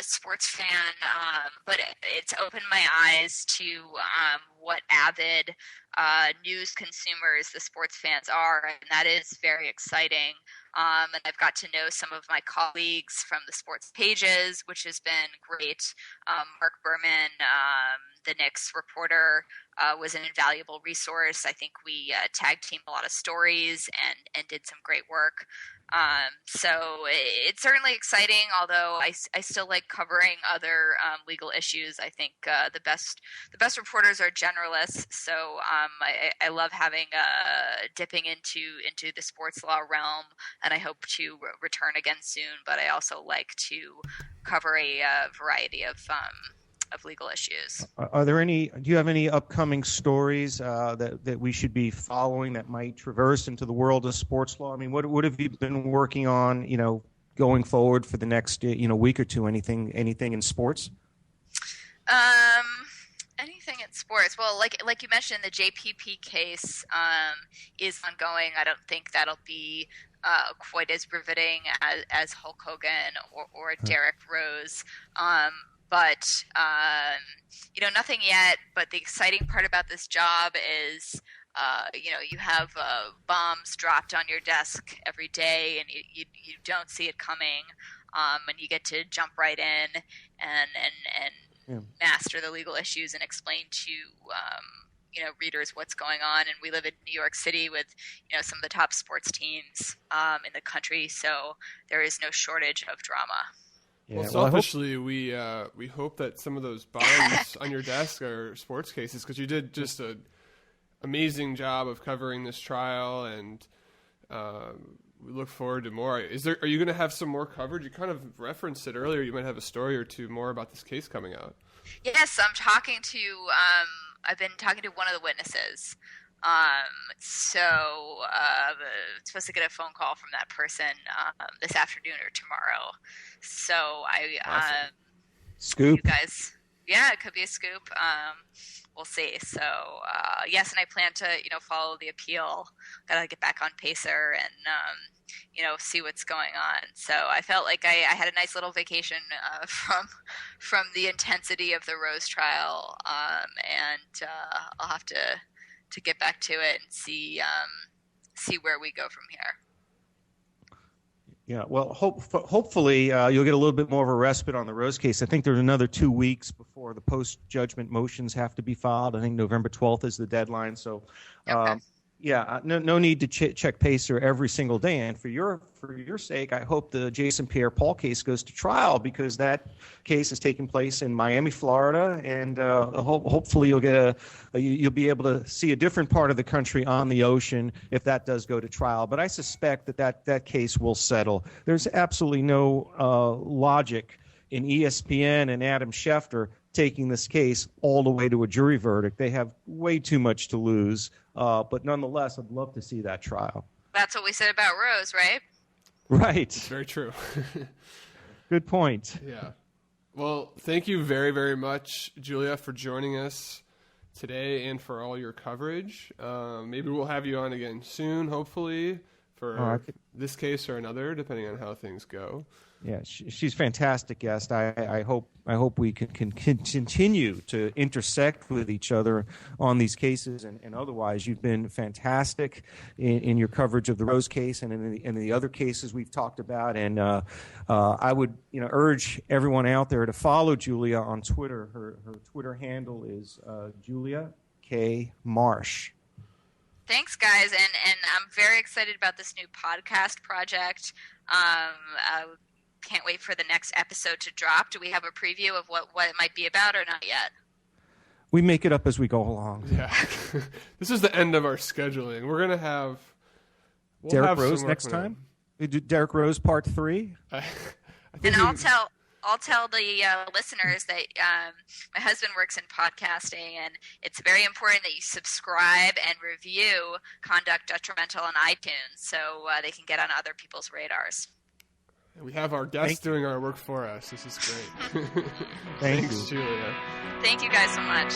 sports fan, but it's opened my eyes to what avid news consumers the sports fans are, and that is very exciting. And I've got to know some of my colleagues from the sports pages, which has been great. Mark Berman, the Knicks reporter, was an invaluable resource. I think we tag teamed a lot of stories and did some great work. So it's certainly exciting, although I still like covering other legal issues. I think the best reporters are generalists, so I love having dipping into the sports law realm, and I hope to return again soon. But I also like to cover a variety of legal issues. Do you have any upcoming stories that we should be following that might traverse into the world of sports law? I mean, what have you been working on, going forward for the next, week or two? Anything in sports? Anything in sports? Well, like you mentioned, the JPP case is ongoing. I don't think that'll be quite as riveting as Hulk Hogan or Derrick Rose. But, nothing yet. But the exciting part about this job is, you have bombs dropped on your desk every day, and you don't see it coming, and you get to jump right in and master the legal issues and explain to readers what's going on. And we live in New York City with some of the top sports teams in the country, so there is no shortage of drama. Yeah, well, selfishly, we hope that some of those bombs on your desk are sports cases, because you did just an amazing job of covering this trial, and we look forward to more. Are you going to have some more coverage? You kind of referenced it earlier. You might have a story or two more about this case coming out. Yes, I've been talking to one of the witnesses. Supposed to get a phone call from that person this afternoon or tomorrow. So awesome. Scoop. You guys, yeah, it could be a scoop. We'll see. So yes, and I plan to follow the appeal. Gotta get back on Pacer and see what's going on. So I felt like I had a nice little vacation from the intensity of the Rose trial, and I'll have to get back to it and see where we go from here. Yeah, well, hopefully you'll get a little bit more of a respite on the Rose case. I think there's another 2 weeks before the post-judgment motions have to be filed. I think November 12th is the deadline. So, okay. No need to check Pacer every single day. And for your sake, I hope the Jason Pierre-Paul case goes to trial, because that case is taking place in Miami, Florida, and hopefully you'll be able to see a different part of the country on the ocean if that does go to trial. But I suspect that case will settle. There's absolutely no logic in ESPN and Adam Schefter taking this case all the way to a jury verdict. They have way too much to lose. But nonetheless, I'd love to see that trial. That's what we said about Rose, right? Right. It's very true. Good point. Yeah. Well, thank you very, very much, Julia, for joining us today and for all your coverage. Maybe we'll have you on again soon, hopefully, for this case or another, depending on how things go. Yeah, she's a fantastic guest. I hope we can continue to intersect with each other on these cases and otherwise. You've been fantastic in your coverage of the Rose case and in the other cases we've talked about. And I would urge everyone out there to follow Julia on Twitter. Her Twitter handle is Julia K. Marsh. Thanks, guys, and I'm very excited about this new podcast project. I can't wait for the next episode to drop. Do we have a preview of what it might be about, or not yet? We make it up as we go along. Yeah, this is the end of our scheduling. We're gonna have Derek Rose next time. We do Derek Rose Part 3. And I'll tell the listeners that my husband works in podcasting, and it's very important that you subscribe and review Conduct Detrimental on iTunes so they can get on other people's radars. We have our guests doing our work for us. This is great. Thanks, Julia. Thank you guys so much.